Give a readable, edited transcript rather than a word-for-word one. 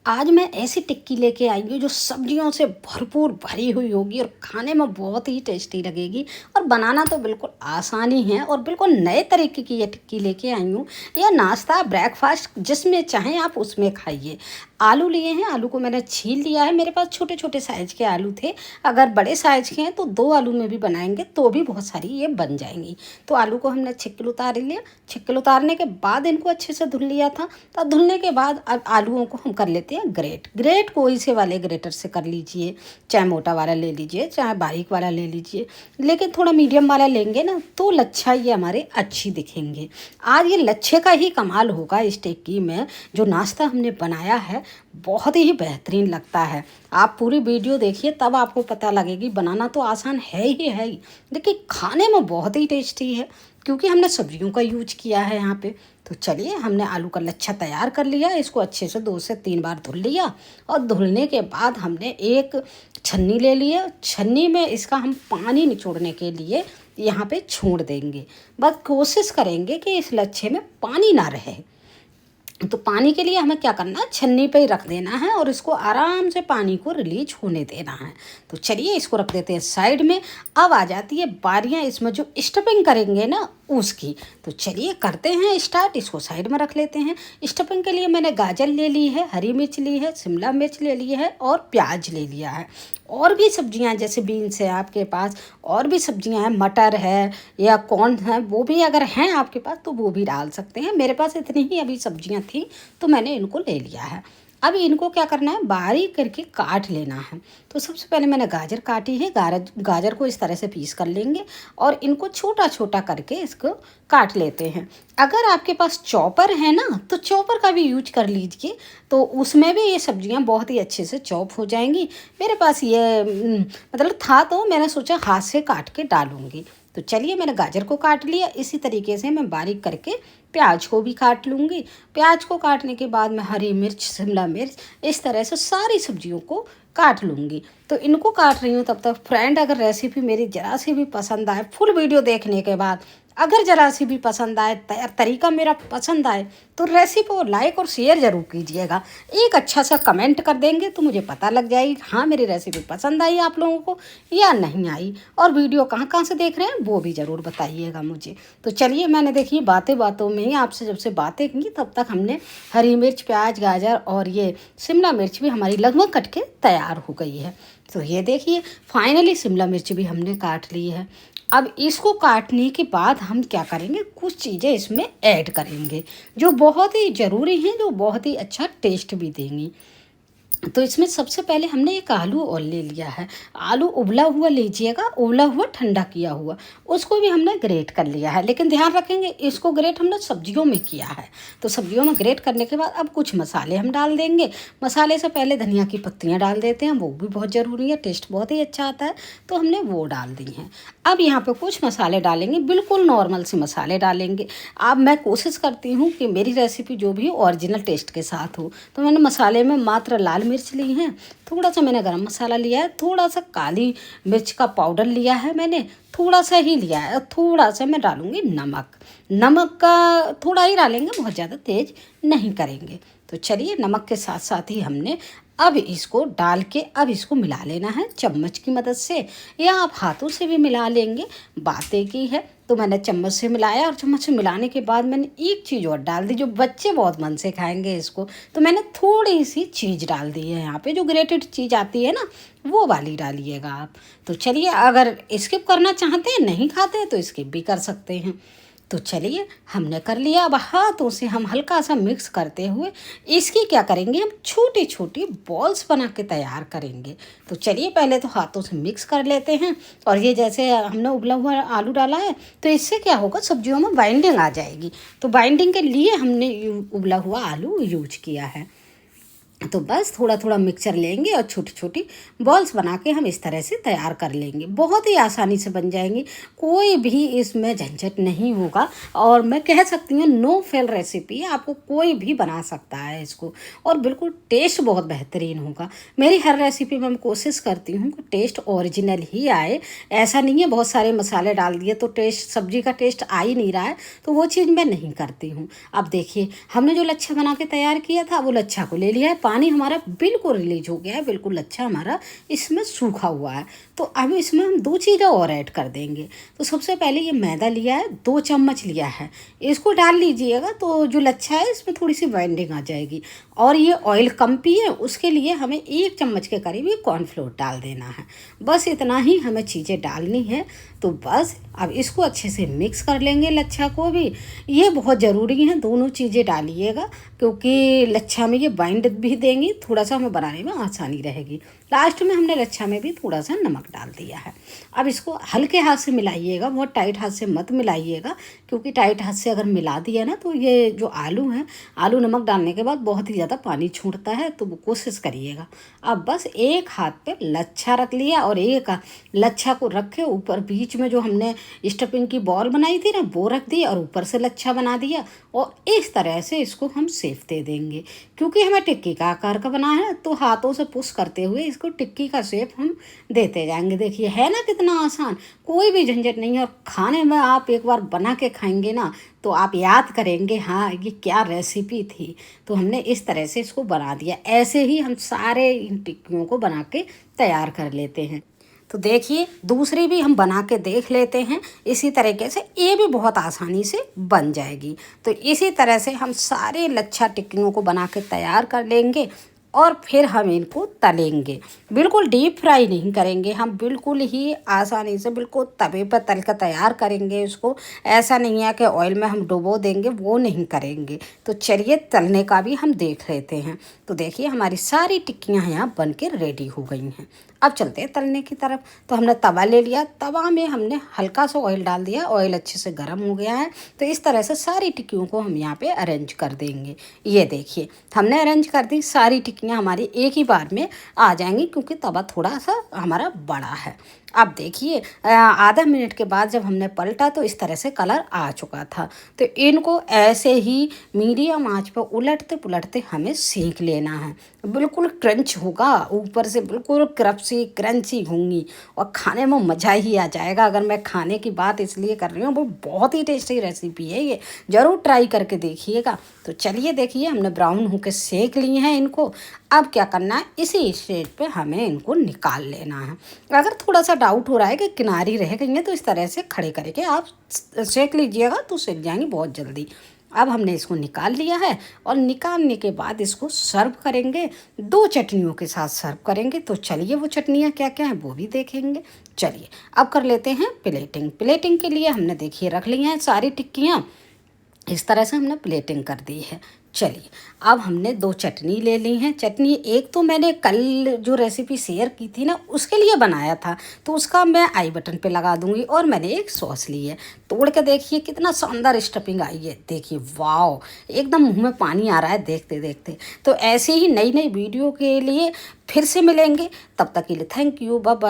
आज मैं ऐसी टिक्की लेके आई हूँ जो सब्जियों से भरपूर भरी हुई होगी और खाने में बहुत ही टेस्टी लगेगी। और बनाना तो बिल्कुल आसान ही है और बिल्कुल नए तरीके की ये टिक्की लेके आई हूँ। यह नाश्ता ब्रेकफास्ट जिसमें चाहें आप उसमें खाइए। आलू लिए हैं, आलू को मैंने छील लिया है। मेरे पास छोटे छोटे साइज़ के आलू थे। अगर बड़े साइज़ के हैं तो 2 आलू में भी बनाएंगे तो भी बहुत सारी ये बन जाएंगी। तो आलू को हमने छिक्कल उतार लिया। छिक्कल उतारने के बाद इनको अच्छे से धुल लिया था। तो धुलने के बाद अब आलूओं को हम कर लेते हैं ग्रेट। ग्रेट कोई से वाले ग्रेटर से कर लीजिए, चाहे मोटा वाला ले लीजिए चाहे बारीक वाला ले लीजिए, लेकिन थोड़ा मीडियम वाला लेंगे ना तो लच्छा ये हमारे अच्छी दिखेंगे। आज ये लच्छे का ही कमाल होगा। इस टिक्की में जो नाश्ता हमने बनाया है बहुत ही बेहतरीन लगता है। आप पूरी वीडियो देखिए तब आपको पता लगेगी। बनाना तो आसान है ही, लेकिन खाने में बहुत ही टेस्टी है क्योंकि हमने सब्जियों का यूज किया है यहाँ पे। तो चलिए, हमने आलू का लच्छा तैयार कर लिया। इसको अच्छे से 2 से 3 बार धुल लिया और धुलने के बाद हमने एक छन्नी ले ली है। छन्नी में इसका हम पानी निचोड़ने के लिए यहाँ पे छोड़ देंगे। बस कोशिश करेंगे कि इस लच्छे में पानी ना रहे। तो पानी के लिए हमें क्या करना है, छन्नी पे ही रख देना है और इसको आराम से पानी को रिलीज होने देना है। तो चलिए, इसको रख देते हैं साइड में। अब आ जाती है बारियां इसमें जो स्टफिंग करेंगे ना उसकी। तो चलिए करते हैं स्टार्ट। इसको साइड में रख लेते हैं। स्टफिंग के लिए मैंने गाजर ले ली है, हरी मिर्च ली है, शिमला मिर्च ले ली है और प्याज ले लिया है। और भी सब्जियां जैसे बीन्स है आपके पास, और भी सब्जियां हैं, मटर है या कॉर्न है, वो भी अगर हैं आपके पास तो वो भी डाल सकते हैं। मेरे पास इतनी ही अभी सब्जियां थी तो मैंने इनको ले लिया है। अब इनको क्या करना है, बारीक करके काट लेना है। तो सबसे पहले मैंने गाजर काटी है। गाजर को इस तरह से पीस कर लेंगे और इनको छोटा छोटा करके इसको काट लेते हैं। अगर आपके पास चॉपर है ना तो चॉपर का भी यूज कर लीजिए, तो उसमें भी ये सब्जियां बहुत ही अच्छे से चॉप हो जाएंगी। मेरे पास ये मतलब था तो मैंने सोचा हाथ से काट के डालूंगी। तो चलिए, मैंने गाजर को काट लिया। इसी तरीके से मैं बारीक करके प्याज को भी काट लूँगी। प्याज को काटने के बाद मैं हरी मिर्च, शिमला मिर्च, इस तरह से सारी सब्जियों को काट लूँगी। तो इनको काट रही हूँ तब तक फ्रेंड, अगर रेसिपी मेरी ज़रा सी भी पसंद आए, फुल वीडियो देखने के बाद अगर ज़रा सी भी पसंद आए, तरीका मेरा पसंद आए, तो रेसिपी को लाइक और शेयर ज़रूर कीजिएगा। एक अच्छा सा कमेंट कर देंगे तो मुझे पता लग जाएगी हाँ मेरी रेसिपी पसंद आई आप लोगों को या नहीं आई। और वीडियो कहाँ कहाँ से देख रहे हैं वो भी ज़रूर बताइएगा मुझे। तो चलिए, मैंने देखिए बातें बातों में ही आपसे जब से बातें की तब तक हमने हरी मिर्च, प्याज, गाजर और ये शिमला मिर्च भी हमारी लगभग कट के तैयार हो गई है। तो ये देखिए, फाइनली शिमला मिर्च भी हमने काट ली है। अब इसको काटने के बाद हम क्या करेंगे, कुछ चीज़ें इसमें ऐड करेंगे जो बहुत ही ज़रूरी हैं, जो बहुत ही अच्छा टेस्ट भी देंगी। तो इसमें सबसे पहले हमने एक आलू और ले लिया है। आलू उबला हुआ लीजिएगा, उबला हुआ ठंडा किया हुआ, उसको भी हमने ग्रेट कर लिया है। लेकिन ध्यान रखेंगे इसको ग्रेट हमने सब्जियों में किया है। तो सब्जियों में ग्रेट करने के बाद अब कुछ मसाले हम डाल देंगे। मसाले से पहले धनिया की पत्तियाँ डाल देते हैं, वो भी बहुत ज़रूरी है, टेस्ट बहुत ही अच्छा आता है। तो हमने वो डाल दी हैं। अब यहाँ पर कुछ मसाले डालेंगे, बिल्कुल नॉर्मल से मसाले डालेंगे। अब मैं कोशिश करती हूँ कि मेरी रेसिपी जो भी ओरिजिनल टेस्ट के साथ हो। तो मैंने मसाले में मात्र लाल मिर्च ली है, थोड़ा सा मैंने गरम मसाला लिया है, थोड़ा सा काली मिर्च का पाउडर लिया है मैंने, थोड़ा सा ही लिया है, और थोड़ा सा मैं डालूंगी नमक। नमक का थोड़ा ही डालेंगे, बहुत ज़्यादा तेज नहीं करेंगे। तो चलिए, नमक के साथ साथ ही हमने अब इसको डाल के अब इसको मिला लेना है चम्मच की मदद से, या आप हाथों से भी मिला लेंगे, बातें की है। तो मैंने चम्मच से मिलाया और चम्मच से मिलाने के बाद मैंने एक चीज़ और डाल दी जो बच्चे बहुत मन से खाएंगे इसको। तो मैंने थोड़ी सी चीज़ डाल दी है यहाँ पे, जो ग्रेटेड चीज़ आती है ना वो वाली डालिएगा आप। तो चलिए, अगर स्किप करना चाहते हैं, नहीं खाते हैं तो स्किप भी कर सकते हैं। तो चलिए, हमने कर लिया। अब हाथों से हम हल्का सा मिक्स करते हुए इसकी क्या करेंगे, हम छोटी छोटी बॉल्स बना के तैयार करेंगे। तो चलिए, पहले तो हाथों से मिक्स कर लेते हैं। और ये जैसे हमने उबला हुआ आलू डाला है तो इससे क्या होगा, सब्जियों में बाइंडिंग आ जाएगी। तो बाइंडिंग के लिए हमने उबला हुआ आलू यूज किया है। तो बस थोड़ा थोड़ा मिक्सचर लेंगे और छोटी छोटी बॉल्स बना के हम इस तरह से तैयार कर लेंगे। बहुत ही आसानी से बन जाएंगी, कोई भी इसमें झंझट नहीं होगा। और मैं कह सकती हूँ नो फेल रेसिपी है, आपको कोई भी बना सकता है इसको, और बिल्कुल टेस्ट बहुत बेहतरीन होगा। मेरी हर रेसिपी में मैं कोशिश करती हूँ कि टेस्ट ओरिजिनल ही आए। ऐसा नहीं है बहुत सारे मसाले डाल दिए तो टेस्ट, सब्जी का टेस्ट आ ही नहीं रहा है, तो वो चीज़ मैं नहीं करती हूँ। अब देखिए, हमने जो लच्छा बना के तैयार किया था वो लच्छा को ले लिया है, पानी हमारा बिल्कुल रिलीज हो गया है, बिल्कुल अच्छा हमारा इसमें सूखा हुआ है। तो अब इसमें हम 2 चीज़ें और ऐड कर देंगे। तो सबसे पहले ये मैदा लिया है, 2 चम्मच लिया है, इसको डाल लीजिएगा तो जो लच्छा है इसमें थोड़ी सी बाइंडिंग आ जाएगी। और ये ऑयल कम पिए उसके लिए हमें 1 चम्मच के करीब ये कॉर्नफ्लोर डाल देना है। बस इतना ही हमें चीज़ें डालनी है। तो बस अब इसको अच्छे से मिक्स कर लेंगे लच्छा को भी। ये बहुत ज़रूरी है, दोनों चीज़ें डालिएगा क्योंकि लच्छा में ये बाइंड भी देंगी, थोड़ा सा हमें बनाने में आसानी रहेगी। लास्ट में हमने लच्छा में भी थोड़ा सा नमक डाल दिया है। अब इसको हल्के हाथ से मिलाइएगा, बहुत टाइट हाथ से मत मिलाइएगा क्योंकि टाइट हाथ से अगर मिला दिया ना तो ये जो आलू है, आलू नमक डालने के बाद बहुत ही ज़्यादा पानी छोड़ता है, तो वो कोशिश करिएगा। अब बस एक हाथ पे लच्छा रख लिया और एक लच्छा को रख के ऊपर बीच में जो हमने स्टफिंग की बॉल बनाई थी ना वो रख दी और ऊपर से लच्छा बना दिया और इस तरह से इसको हम सेफ दे देंगे। क्योंकि हमें टिक्की का आकार का बना है तो हाथों से पुश करते हुए इसको टिक्की का शेप हम देते जाएंगे। देखिए है ना कितना आसान, कोई भी झंझट नहीं है। और खाने में आप एक बार बना के खाएंगे ना तो आप याद करेंगे हाँ ये क्या रेसिपी थी। तो हमने इस तरह से इसको बना दिया। ऐसे ही हम सारे इन टिक्कियों को बना के तैयार कर लेते हैं। तो देखिए दूसरी भी हम बना के देख लेते हैं। इसी तरीके से ये भी बहुत आसानी से बन जाएगी। तो इसी तरह से हम सारे लच्छा टिक्कियों को बना के तैयार कर लेंगे और फिर हम इनको तलेंगे। बिल्कुल डीप फ्राई नहीं करेंगे, हम बिल्कुल ही आसानी से बिल्कुल तवे पर तल कर तैयार करेंगे इसको। ऐसा नहीं है कि ऑयल में हम डुबो देंगे, वो नहीं करेंगे। तो चलिए तलने का भी हम देख लेते हैं। तो देखिए हमारी सारी टिक्कियाँ यहाँ बन के रेडी हो गई हैं। अब चलते हैं तलने की तरफ। तो हमने तवा ले लिया, तवा में हमने हल्का सा ऑयल डाल दिया, ऑयल अच्छे से गर्म हो गया है। तो इस तरह से सारी टिक्कियों को हम यहाँ पे अरेंज कर देंगे। ये देखिए हमने अरेंज कर दी, सारी टिक्कियाँ हमारी एक ही बार में आ जाएंगी क्योंकि तवा थोड़ा सा हमारा बड़ा है। अब देखिए आधा मिनट के बाद जब हमने पलटा तो इस तरह से कलर आ चुका था। तो इनको ऐसे ही मीडियम आंच पर उलटते पुलटते हमें सेंक लेना है। बिल्कुल क्रंच होगा, ऊपर से बिल्कुल क्रप्सी क्रंची होंगी और खाने में मज़ा ही आ जाएगा। अगर मैं खाने की बात इसलिए कर रही हूँ, वो बहुत ही टेस्टी रेसिपी है, ये ज़रूर ट्राई करके देखिएगा। तो चलिए देखिए हमने ब्राउन होकर सेंक लिए हैं इनको। अब क्या करना है, इसी स्टेज पे हमें इनको निकाल लेना है। अगर थोड़ा सा डाउट हो रहा है कि किनारी रह गई है तो इस तरह से खड़े करके आप सेक लीजिएगा तो सेक जाएंगी बहुत जल्दी। अब हमने इसको निकाल लिया है और निकालने के बाद इसको सर्व करेंगे, 2 चटनियों के साथ सर्व करेंगे। तो चलिए वो चटनियाँ क्या क्या हैं वो भी देखेंगे। चलिए अब कर लेते हैं प्लेटिंग। प्लेटिंग के लिए हमने देखिए रख ली हैं सारी टिक्कियाँ, इस तरह से हमने प्लेटिंग कर दी है। चलिए अब हमने 2 चटनी ले ली हैं। चटनी एक तो मैंने कल जो रेसिपी शेयर की थी ना उसके लिए बनाया था, तो उसका मैं आई बटन पे लगा दूंगी। और मैंने एक सॉस ली है, तोड़ के देखिए कितना शानदार स्टफिंग आई है। देखिए वाओ, एकदम मुंह में पानी आ रहा है देखते देखते। तो ऐसे ही नई नई वीडियो के लिए फिर से मिलेंगे, तब तक के लिए थैंक यू, बाय बाय।